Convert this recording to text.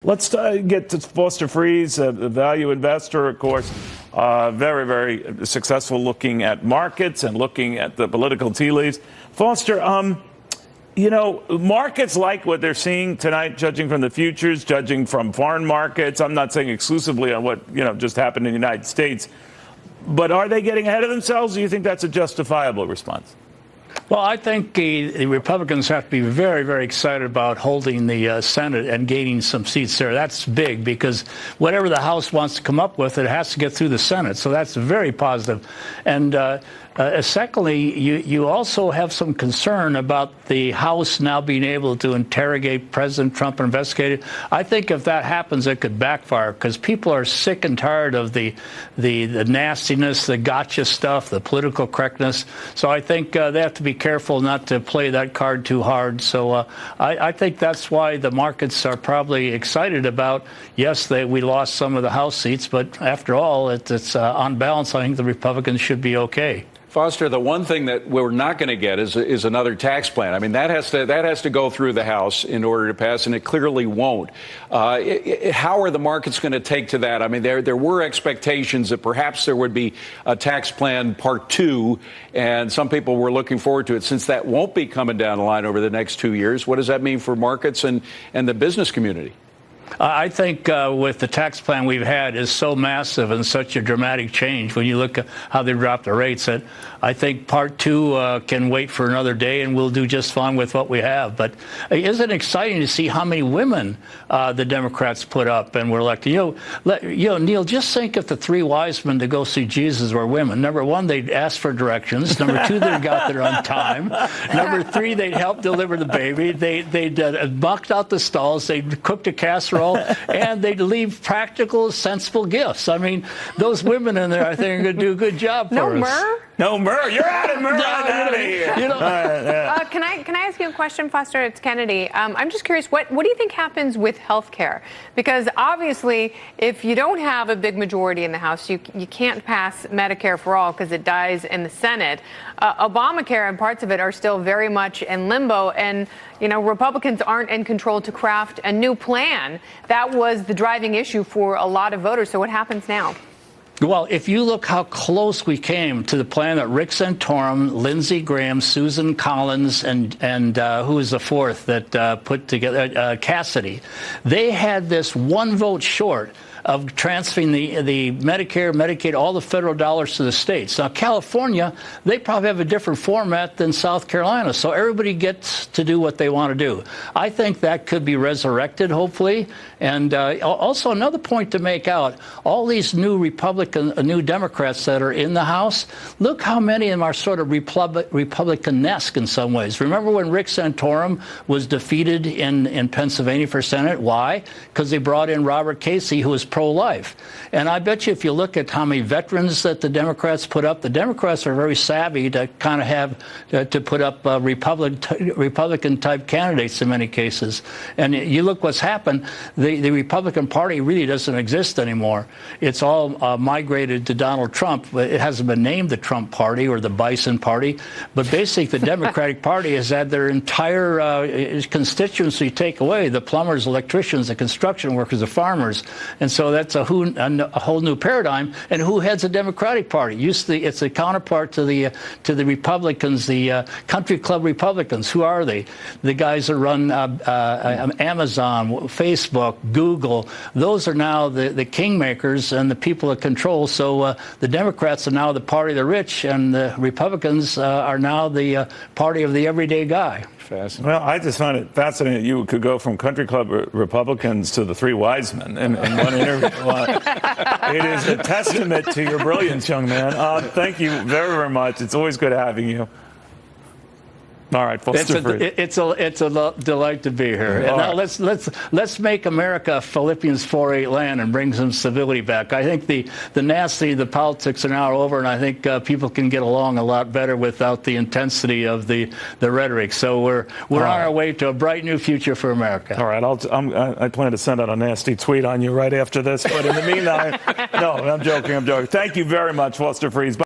Let's get to Foster Friess, a value investor, of course, very, very successful looking at markets and looking at the political tea leaves. Foster, you know, markets like what they're seeing tonight, judging from the futures, judging from foreign markets. I'm not saying exclusively on what, you know, just happened in the United States. But are they getting ahead of themselves? Or do you think that's a justifiable response? Well, I think the Republicans have to be very, very excited about holding the Senate and gaining some seats there. That's big because whatever the House wants to come up with, it has to get through the Senate. So that's very positive. And secondly, you also have some concern about the House now being able to interrogate President Trump and investigate it. I think if that happens, it could backfire because people are sick and tired of the nastiness, the gotcha stuff, the political correctness. So I think they have to be careful not to play that card too hard. So I think that's why the markets are probably excited about, yes, we lost some of the House seats, but after all, it's on balance, I think the Republicans should be okay. Foster, the one thing that we're not going to get is another tax plan. I mean, that has to go through the House in order to pass, and it clearly won't. How are the markets going to take to that? I mean, there were expectations that perhaps there would be a tax plan part 2, and some people were looking forward to it. Since that won't be coming down the line over the next 2 years, what does that mean for markets and the business community? I think with the tax plan we've had is so massive and such a dramatic change when you look at how they dropped the rates that I think part 2 can wait for another day and we'll do just fine with what we have. But isn't it exciting to see how many women the Democrats put up and were elected? You know, Neil, just think if the 3 wise men to go see Jesus were women. Number 1, they'd ask for directions. Number 2, they got there on time. Number 3, they'd help deliver the baby. They'd mucked out the stalls. They'd cooked a casserole. And they'd leave practical, sensible gifts. I mean, those women in there, I think, are going to do a good job for us. Myrrh? No, Murr. You're out of Murr. Out of here. You know, can I ask you a question, Foster? It's Kennedy. I'm just curious, what do you think happens with health care? Because obviously, if you don't have a big majority in the House, you can't pass Medicare for all because it dies in the Senate. Obamacare and parts of it are still very much in limbo, and you know, Republicans aren't in control to craft a new plan. That was the driving issue for a lot of voters. So what happens now? Well, if you look how close we came to the plan that Rick Santorum, Lindsey Graham, Susan Collins, and who was the fourth that put together, Cassidy, they had this 1 vote short of transferring the Medicare, Medicaid, all the federal dollars to the states. Now, California, they probably have a different format than South Carolina, so everybody gets to do what they want to do. I think that could be resurrected, hopefully. And also another point to make out, all these new new Democrats that are in the House, look how many of them are sort of Republican-esque in some ways. Remember when Rick Santorum was defeated in Pennsylvania for Senate? Why? Because they brought in Robert Casey, who was pro-life. And I bet you if you look at how many veterans that the Democrats put up, the Democrats are very savvy to kind of have to put up Republican-type candidates in many cases. And you look what's happened, the Republican Party really doesn't exist anymore. It's all migrated to Donald Trump. It hasn't been named the Trump Party or the Bison Party, but basically the Democratic Party has had their entire constituency take away, the plumbers, electricians, the construction workers, the farmers. And so that's a whole new paradigm. And who heads the Democratic Party? It's a counterpart to the Republicans, the country club Republicans. Who are they? The guys that run Amazon, Facebook, Google. Those are now the kingmakers and the people that control. So the Democrats are now the party of the rich, and the Republicans are now the party of the everyday guy. Well, I just find it fascinating that you could go from country club Republicans to the 3 wise men in one interview. It is a testament to your brilliance, young man. Thank you very, very much. It's always good having you. All right, it's a delight to be here. And now let's make America Philippians 4:8 land and bring some civility back. I think the politics are now over, and I think people can get along a lot better without the intensity of the rhetoric. So we're on our way to a bright new future for America. All right, I plan to send out a nasty tweet on you right after this, but in the meantime, no, I'm joking. Thank you very much, Foster Friess.